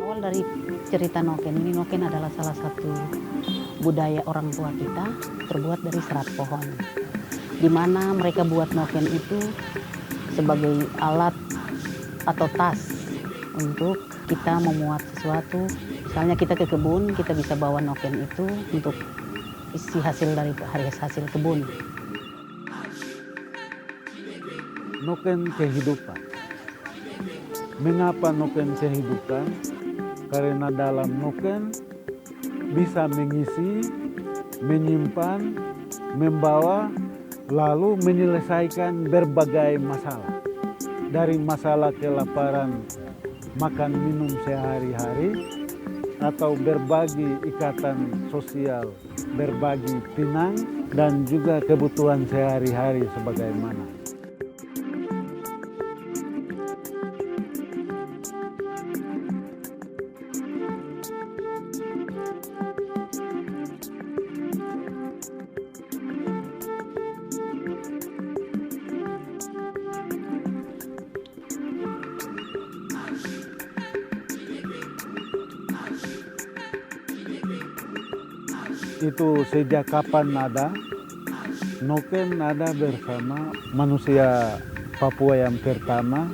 Awal dari cerita noken ini, noken adalah salah satu budaya orang tua kita terbuat dari serat pohon. Di mana mereka buat noken itu sebagai alat atau tas untuk kita memuat sesuatu. Misalnya kita ke kebun, kita bisa bawa noken itu untuk isi hasil dari hasil kebun. Noken kehidupan. Mengapa noken kehidupan? Karena dalam noken bisa mengisi, menyimpan, membawa, lalu menyelesaikan berbagai masalah. Dari masalah kelaparan, makan minum sehari-hari, atau berbagi ikatan sosial, berbagi pinang, dan juga kebutuhan sehari-hari sebagaimana. Itu sejak kapan ada, noken ada bersama manusia Papua yang pertama.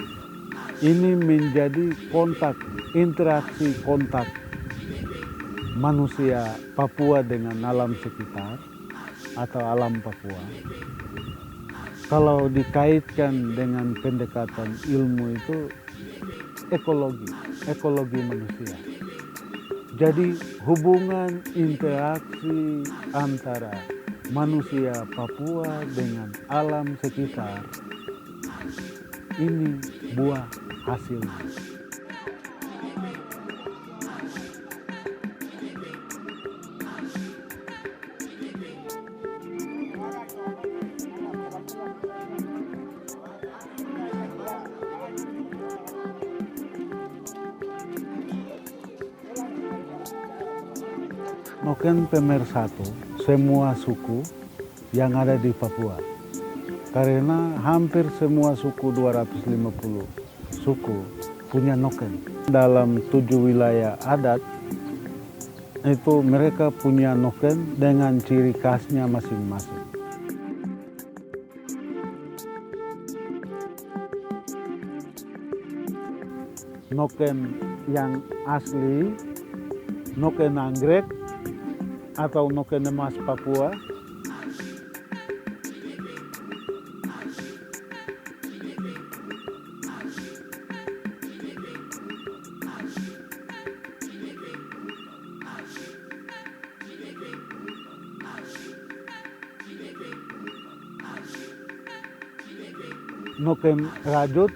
Ini menjadi kontak, interaksi kontak manusia Papua dengan alam sekitar atau alam Papua. Kalau dikaitkan dengan pendekatan ilmu itu ekologi manusia. Jadi hubungan interaksi antara manusia Papua dengan alam sekitar ini buah hasilnya. Noken pemersatu semua suku yang ada di Papua. Karena hampir semua suku, 250 suku, punya noken. Dalam 7 wilayah adat, itu mereka punya noken dengan ciri khasnya masing-masing. Noken yang asli, noken anggrek, atau noken emas Papua. Noken rajut,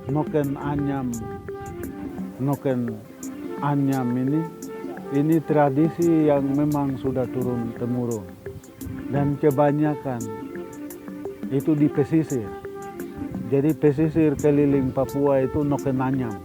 noken anyam ini tradisi yang memang sudah turun temurun dan kebanyakan itu di pesisir. Jadi pesisir keliling Papua itu noken anyam.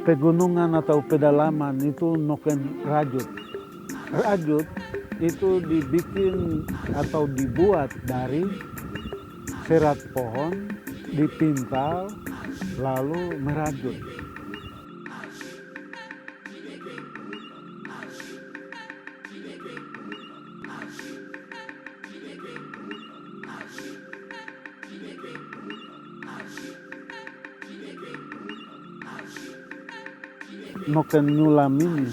Pegunungan atau pedalaman itu noken rajut. rajut itu dibikin atau dibuat dari serat pohon, dipintal, lalu merajut. Noken nyulam ini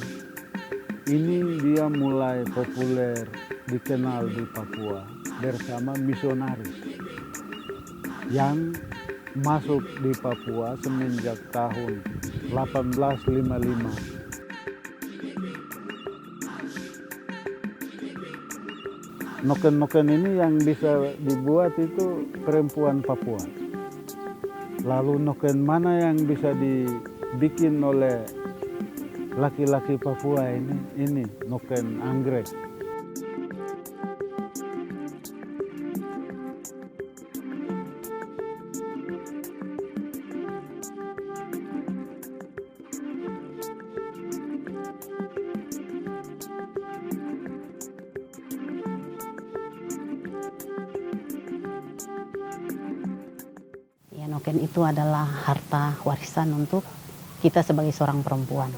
dia mulai populer dikenal di Papua bersama misionaris yang masuk di Papua semenjak tahun 1855. Noken-noken ini yang bisa dibuat itu perempuan Papua. Lalu noken mana yang bisa dibikin oleh laki-laki Papua ini noken anggrek. Ya, noken itu adalah harta warisan untuk kita sebagai seorang perempuan.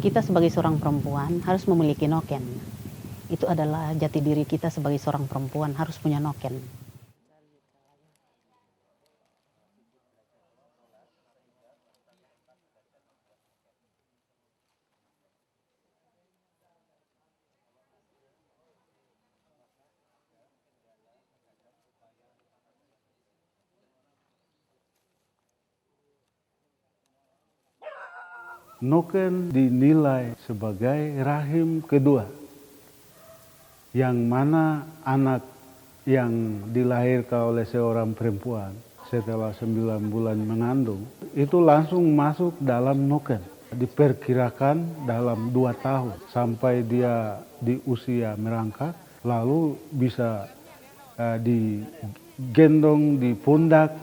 Kita sebagai seorang perempuan harus memiliki noken. Itu adalah jati diri kita sebagai seorang perempuan, harus punya noken. Noken dinilai sebagai rahim kedua, yang mana anak yang dilahirkan oleh seorang perempuan setelah 9 bulan mengandung, itu langsung masuk dalam noken. Diperkirakan dalam 2 tahun sampai dia di usia merangkak, lalu bisa digendong di pundak,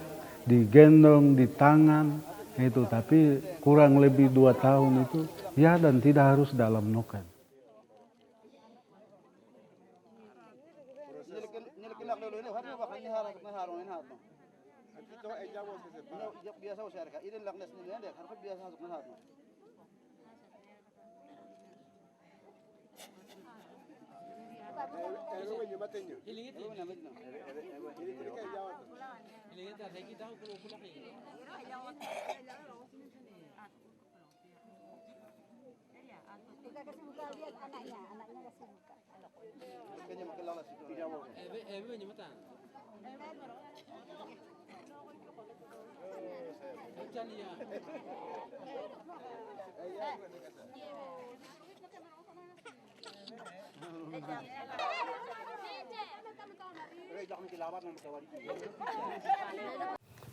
digendong di tangan, itu, tapi kurang lebih 2 tahun itu ya, dan tidak harus dalam noken.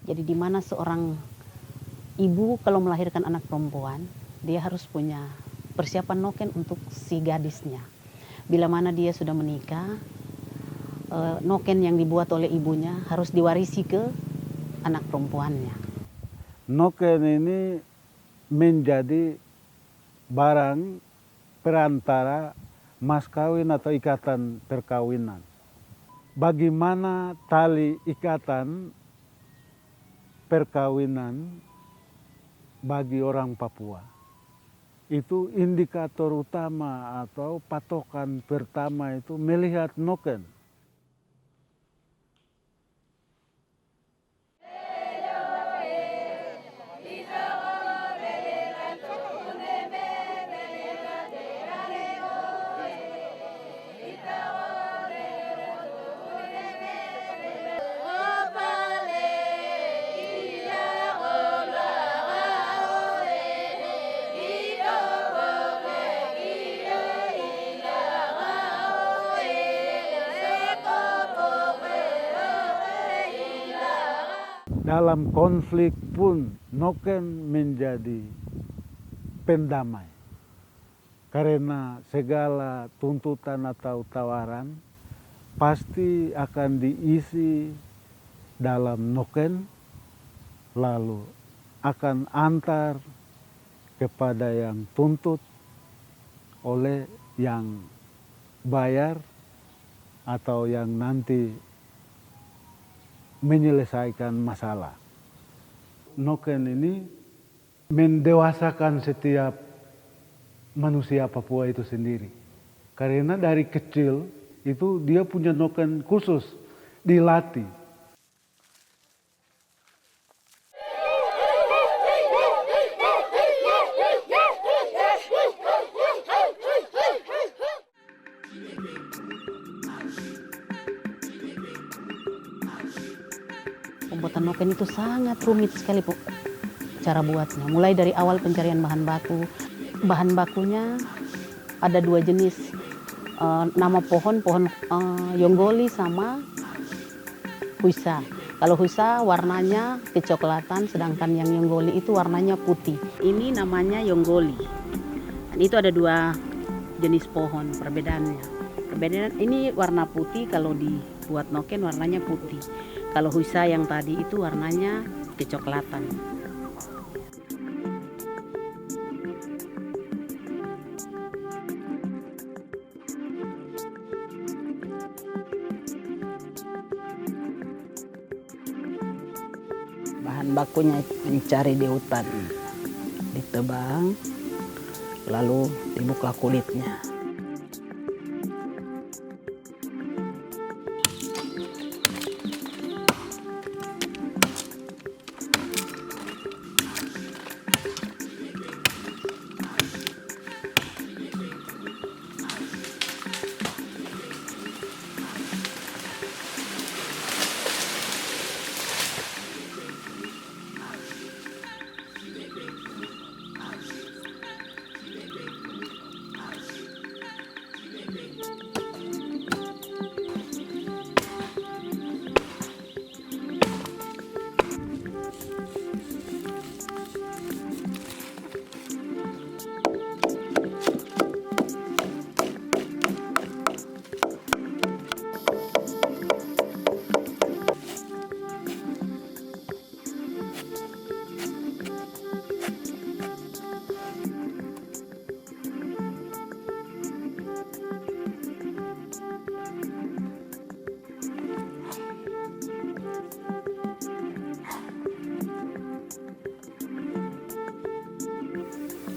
Jadi di mana seorang ibu kalau melahirkan anak perempuan, dia harus punya persiapan noken untuk si gadisnya. Bila mana dia sudah menikah, noken yang dibuat oleh ibunya harus diwarisi ke anak perempuannya. Noken ini menjadi barang perantara mas kawin atau ikatan perkawinan. Bagaimana tali ikatan perkawinan bagi orang Papua? Itu indikator utama atau patokan pertama itu melihat noken. Dalam konflik pun noken menjadi pendamai. Karena segala tuntutan atau tawaran pasti akan diisi dalam noken, lalu akan antar kepada yang tuntut oleh yang bayar atau yang nanti menyelesaikan masalah. Noken ini mendewasakan setiap manusia Papua itu sendiri. Karena dari kecil itu dia punya noken khusus, dilatih. Pembuatan noken itu sangat rumit sekali cara buatnya. Mulai dari awal pencarian bahan baku. Bahan bakunya ada 2 jenis. Nama pohon yonggoli sama huisa. Kalau huisa warnanya kecoklatan, sedangkan yang yonggoli itu warnanya putih. Ini namanya yonggoli. Dan itu ada 2 jenis pohon perbedaannya. Perbedaan ini warna putih, kalau dibuat noken warnanya putih. Kalau huisa yang tadi itu warnanya kecoklatan. Bahan bakunya dicari di hutan, ditebang, lalu dibuka kulitnya.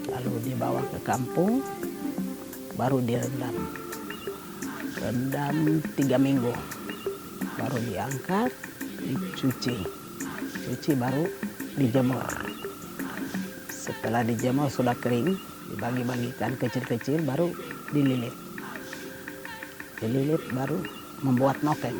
Lalu dibawa ke kampung, baru direndam. Rendam 3 minggu, baru diangkat, dicuci. Cuci baru dijemur. Setelah dijemur sudah kering, dibagi-bagikan kecil-kecil, baru dililit. Dililit baru membuat noken.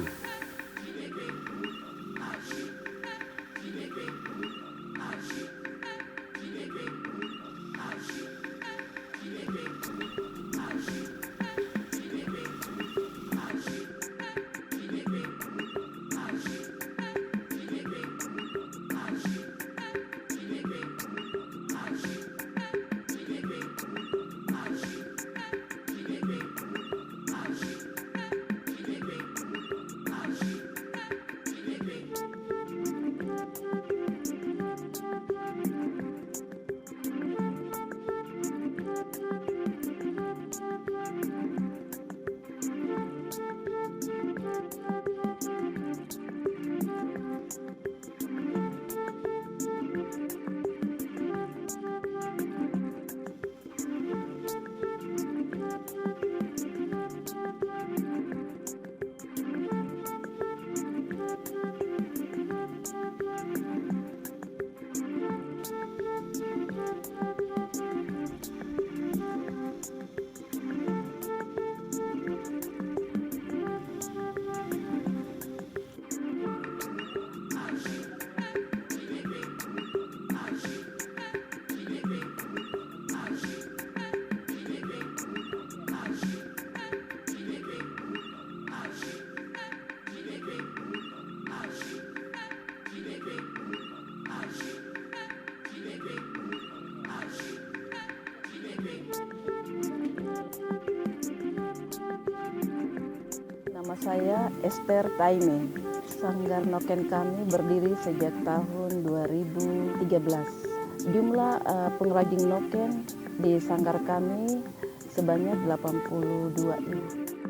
Nama saya Esther Taime. Sanggar Noken kami berdiri sejak tahun 2013. Jumlah pengrajin noken di sanggar kami sebanyak 82 ibu.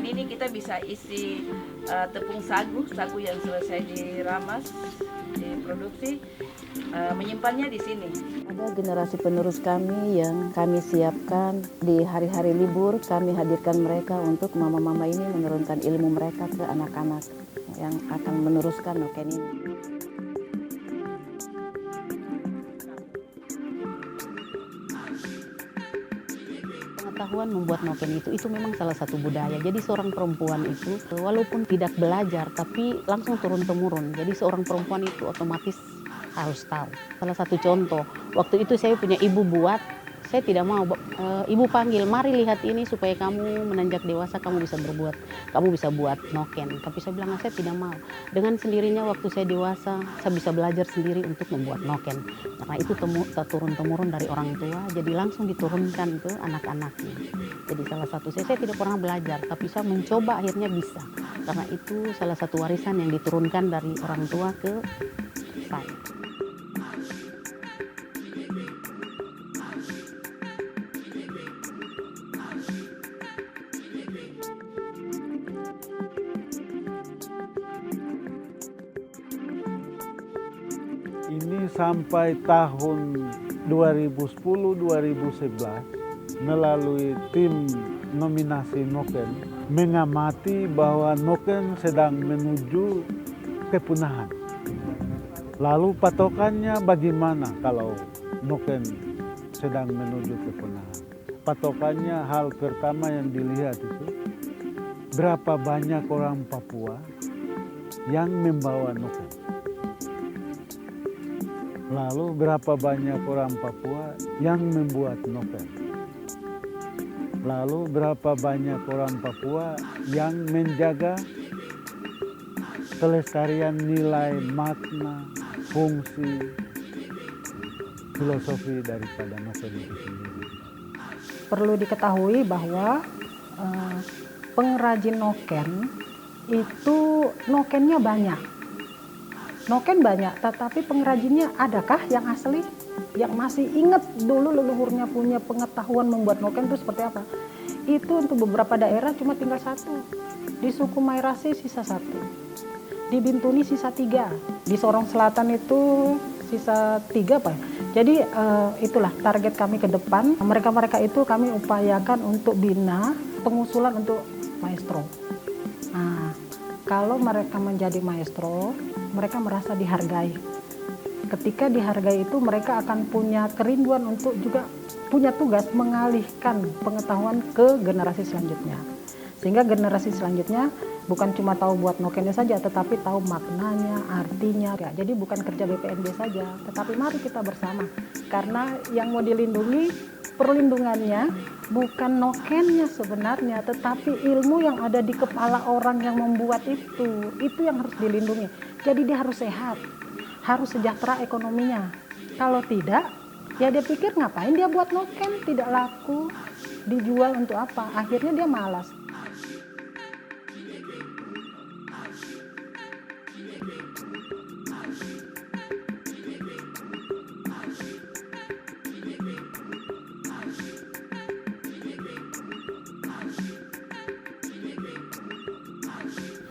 noken ini kita bisa isi tepung sagu yang selesai diramas, diproduksi, menyimpannya di sini. Ada generasi penerus kami yang kami siapkan di hari-hari libur, kami hadirkan mereka untuk mama-mama ini menurunkan ilmu mereka ke anak-anak yang akan meneruskan noken ini. Pengetahuan membuat noken itu memang salah satu budaya. Jadi seorang perempuan itu walaupun tidak belajar tapi langsung turun-temurun. Jadi seorang perempuan itu otomatis harus tahu. Salah satu contoh, waktu itu saya punya ibu buat, saya tidak mau, ibu panggil, mari lihat ini supaya kamu menanjak dewasa kamu bisa buat noken. Tapi saya bilang saya tidak mau. Dengan sendirinya waktu saya dewasa, saya bisa belajar sendiri untuk membuat noken. Karena itu turun-temurun dari orang tua, jadi langsung diturunkan ke anak-anaknya. Jadi salah satu saya tidak pernah belajar, tapi saya mencoba akhirnya bisa. Karena itu salah satu warisan yang diturunkan dari orang tua ke saya. Ini sampai tahun 2010-2011 melalui tim nominasi noken mengamati bahwa noken sedang menuju kepunahan. Lalu patokannya bagaimana kalau noken sedang menuju kepunahan? Patokannya hal pertama yang dilihat itu berapa banyak orang Papua yang membawa noken. Lalu berapa banyak orang Papua yang membuat noken. Lalu berapa banyak orang Papua yang menjaga kelestarian nilai, makna, fungsi, filosofi daripada noken itu sendiri. Perlu diketahui bahwa pengrajin noken itu nokennya banyak. Noken banyak, tetapi pengrajinnya adakah yang asli? Yang masih ingat dulu leluhurnya punya pengetahuan membuat noken itu seperti apa? Itu untuk beberapa daerah cuma tinggal satu. Di suku Mairasi sisa satu. Di Bintuni sisa 3. Di Sorong Selatan itu sisa 3 apa? Jadi itulah target kami ke depan. Mereka-mereka itu kami upayakan untuk bina pengusulan untuk maestro. Nah, kalau mereka menjadi maestro, mereka merasa dihargai. Ketika dihargai itu mereka akan punya kerinduan untuk juga punya tugas mengalihkan pengetahuan ke generasi selanjutnya. Sehingga generasi selanjutnya bukan cuma tahu buat nokennya saja, tetapi tahu maknanya, artinya. Ya, jadi bukan kerja BPNB saja, tetapi mari kita bersama. Karena yang mau dilindungi, perlindungannya bukan nokennya sebenarnya, tetapi ilmu yang ada di kepala orang yang membuat itu yang harus dilindungi. Jadi dia harus sehat, harus sejahtera ekonominya. Kalau tidak, ya dia pikir ngapain dia buat noken, tidak laku, dijual untuk apa? Akhirnya dia malas.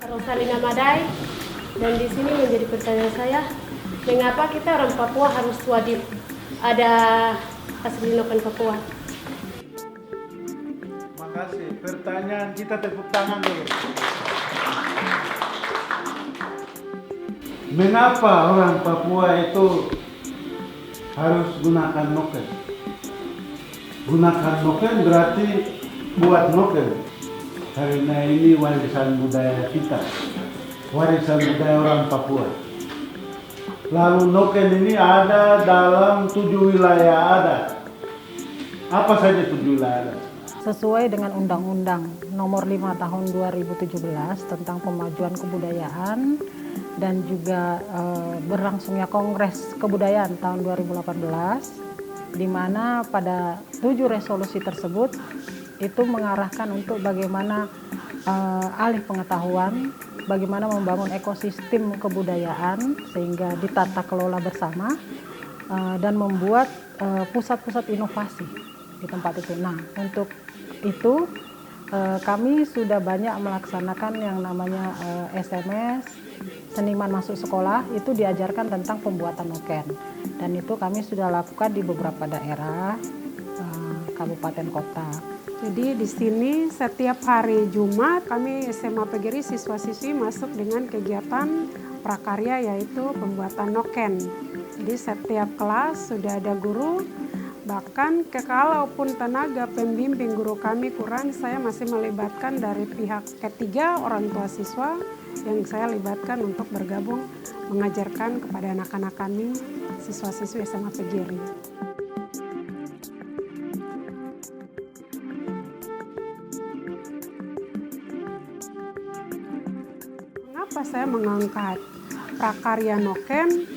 Rosalina Madai, dan di sini menjadi pertanyaan saya, mengapa kita orang Papua harus wajib ada asli noken Papua? Makasih. Pertanyaan kita tepuk tangan dulu. Mengapa orang Papua itu harus gunakan noken? Gunakan noken berarti buat noken. Karena ini warisan budaya kita, warisan budaya orang Papua. Lalu noken ini ada dalam 7 wilayah adat. Apa saja 7 wilayah adat? Sesuai dengan Undang-Undang Nomor 5 Tahun 2017 tentang Pemajuan Kebudayaan dan juga berlangsungnya Kongres Kebudayaan tahun 2018, di mana pada 7 resolusi tersebut itu mengarahkan untuk bagaimana alih pengetahuan, bagaimana membangun ekosistem kebudayaan sehingga ditata kelola bersama dan membuat pusat-pusat inovasi di tempat itu. Nah, untuk itu Kami sudah banyak melaksanakan yang namanya SMS, seniman masuk sekolah, itu diajarkan tentang pembuatan noken. Dan itu kami sudah lakukan di beberapa daerah, kabupaten kota. Jadi di sini setiap hari Jumat kami SMA PGRI siswa-siswi masuk dengan kegiatan prakarya yaitu pembuatan noken. Jadi setiap kelas sudah ada guru, bahkan kalaupun tenaga pembimbing guru kami kurang, saya masih melibatkan dari pihak ketiga orang tua siswa yang saya libatkan untuk bergabung mengajarkan kepada anak-anak kami siswa-siswi SMA PGRI. Mengapa saya mengangkat prakarya noken?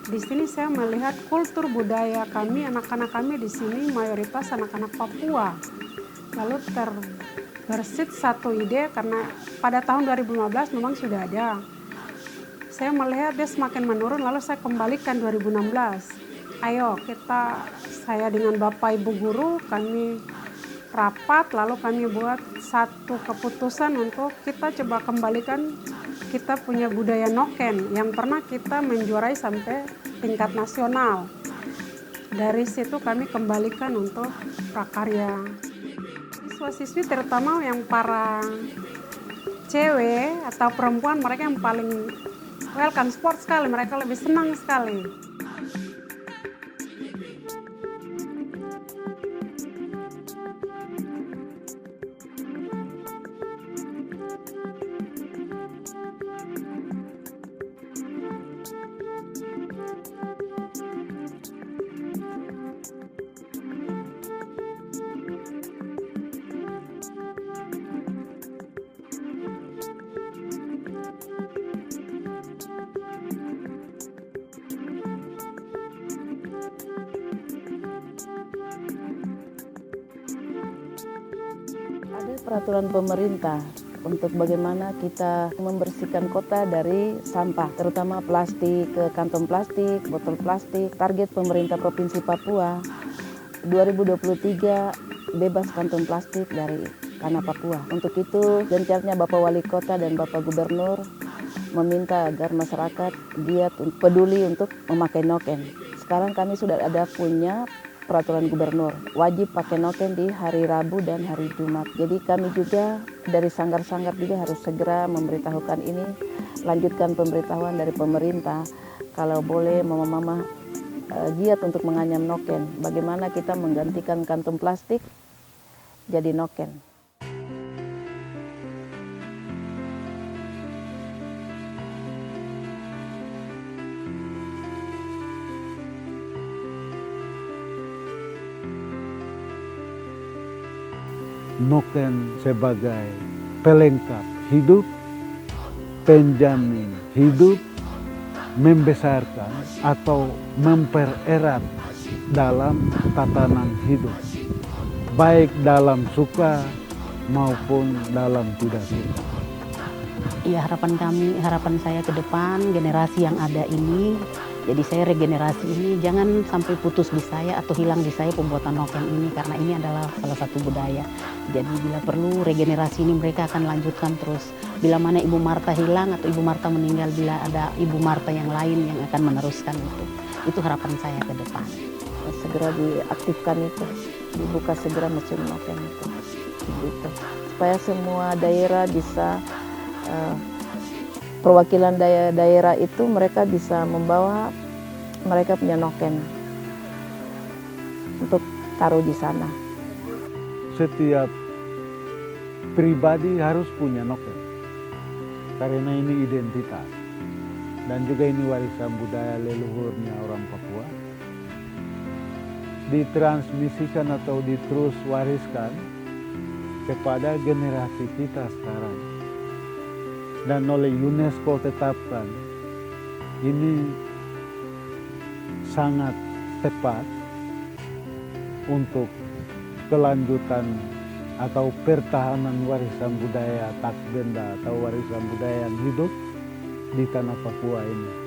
Di sini saya melihat kultur budaya kami, anak-anak kami di sini mayoritas anak-anak Papua. Lalu terbersit satu ide karena pada tahun 2015 memang sudah ada. Saya melihat dia semakin menurun, lalu saya kembalikan 2016. Ayo saya dengan Bapak Ibu Guru, kami rapat, lalu kami buat satu keputusan untuk kita coba kembalikan kita punya budaya noken yang pernah kita menjuarai sampai tingkat nasional. Dari situ kami kembalikan untuk prakarya. Siswa-siswi terutama yang para cewek atau perempuan, mereka yang paling welcome sport sekali, mereka lebih senang sekali. Ada peraturan pemerintah untuk bagaimana kita membersihkan kota dari sampah, terutama plastik, kantong plastik, botol plastik. Target pemerintah Provinsi Papua 2023 bebas kantong plastik dari tanah Papua. Untuk itu, gencarnya Bapak Wali Kota dan Bapak Gubernur meminta agar masyarakat giat peduli untuk memakai noken. Sekarang kami sudah ada punya peraturan gubernur, wajib pakai noken di hari Rabu dan hari Jumat. Jadi kami juga dari sanggar-sanggar juga harus segera memberitahukan ini, lanjutkan pemberitahuan dari pemerintah. Kalau boleh mama-mama giat untuk menganyam noken, bagaimana kita menggantikan kantong plastik jadi noken. Noken sebagai pelengkap hidup, penjamin hidup, membesarkan atau mempererat dalam tatanan hidup, baik dalam suka maupun dalam tidak suka. Ya, harapan saya ke depan generasi yang ada ini, jadi saya regenerasi ini jangan sampai putus di saya atau hilang di saya pembuatan noken ini, karena ini adalah salah satu budaya. Jadi bila perlu regenerasi ini mereka akan lanjutkan terus. Bila mana Ibu Marta hilang atau Ibu Marta meninggal, bila ada Ibu Marta yang lain yang akan meneruskan itu. Itu harapan saya ke depan. Segera diaktifkan itu, dibuka segera mesin noken itu. Gitu. Supaya semua daerah bisa perwakilan daerah itu mereka bisa membawa mereka punya noken untuk taruh di sana. Setiap pribadi harus punya noken, karena ini identitas dan juga ini warisan budaya leluhurnya orang Papua. Ditransmisikan atau diterus wariskan kepada generasi kita sekarang. Dan oleh UNESCO tetapkan ini sangat tepat untuk kelanjutan atau pertahanan warisan budaya tak benda atau warisan budaya yang hidup di tanah Papua ini.